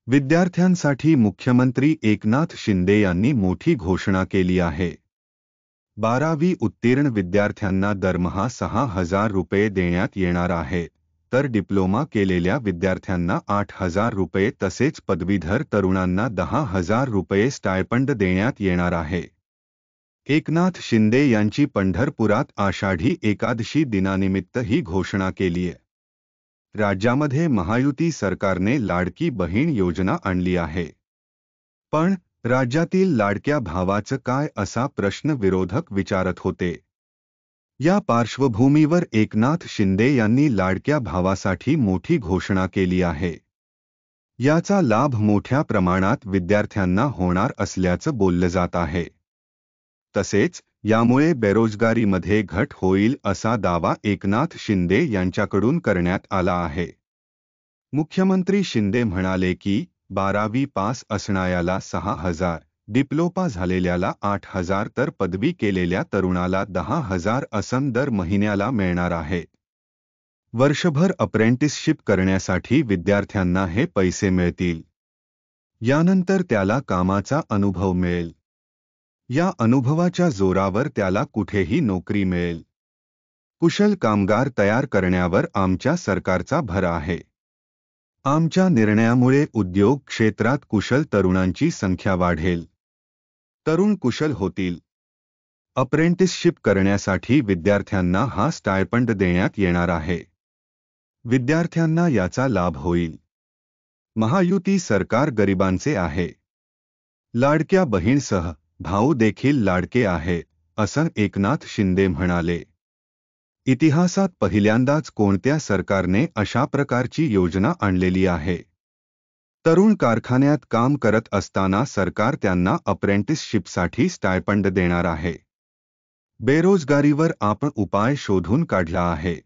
विद्यार्थ्यांसाठी मुख्यमंत्री एकनाथ शिंदे यांनी मोठी घोषणा केली आहे। 12वी उत्तीर्ण विद्यार्थ्यांना दरमहा 6,000 रुपये देण्यात येणार आहे, तर डिप्लोमा केलेल्या विद्यार्थ्यांना 8,000 रुपये तसेच पदवीधर तरुणांना 10,000 रुपये स्टायपंड देण्यात येणार आहे। एकनाथ शिंदे यांची पंढरपुरात आषाढी एकादशी दिनानिमित्त ही घोषणा केली आहे। राज्यामध्ये महायुती सरकारने लाडकी बहीण योजना आणली आहे। पण राज्यातील लाडक्या भावाचं काय असा प्रश्न विरोधक विचारत होते। या पार्श्वभूमीवर एकनाथ शिंदे यांनी लाडक्या भावासाठी मोठी घोषणा केली आहे। याचा लाभ मोठ्या प्रमाणात विद्यार्थ्यांना होणार असल्याचं बोललं जात आहे। तसेच यामुळे बेरोजगारीमध्ये घट होईल असा दावा एकनाथ शिंदे यांच्याकडून करण्यात आला आहे। मुख्यमंत्री शिंदे म्हणाले की 12वी पास असणाऱ्याला 6,000, डिप्लोमा झालेल्याला 8,000 तर पदवी केलेल्या तरुणाला 10,000 असं दर महिन्याला मिळणार आहे। वर्षभर अप्रेंटिसशिप करण्यासाठी विद्यार्थ्यांना हे पैसे मिळतील। यानंतर त्याला कामाचा अनुभव मिळेल। या अनुभवाच्या जोरावर त्याला कुठेही नोकरी मिळेल। कुशल कामगार तयार करण्यावर आमच्या सरकारचा भर आहे। आमच्या निर्णयामुळे उद्योग क्षेत्रात कुशल तरुणांची संख्या वाढेल। तरुण कुशल होतील। अप्रेंटिसशिप करण्यासाठी विद्यार्थ्यांना हा स्टायपंड देण्यात येणार आहे। विद्यार्थ्यांना याचा लाभ होईल। महायुती सरकार गरिबांचे आहे। लाडक्या बहीणसह भाऊ देखील लाडके आहे, असं एकनाथ शिंदे म्हणाले। इतिहासात पहिल्यांदाच कोणत्या सरकारने अशा प्रकारची योजना आणलेली आहे। तरुण कारखान्यात काम करत असताना सरकार त्यांना अप्रेंटिसशिपसाठी स्टायपंड देणार आहे। बेरोजगारीवर आपण उपाय शोधून काढला आहे।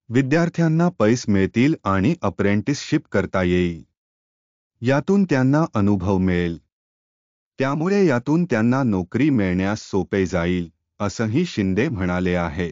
विद्यार्थ्यांना पैसे मिळतील आणि अप्रेंटिसशिप करता येईल। यातून त्यांना अनुभव मिळेल। त्यामुळे यातून त्यांना नोकरी मिळण्यास सोपे जाईल, असंही शिंदे म्हणाले आहे।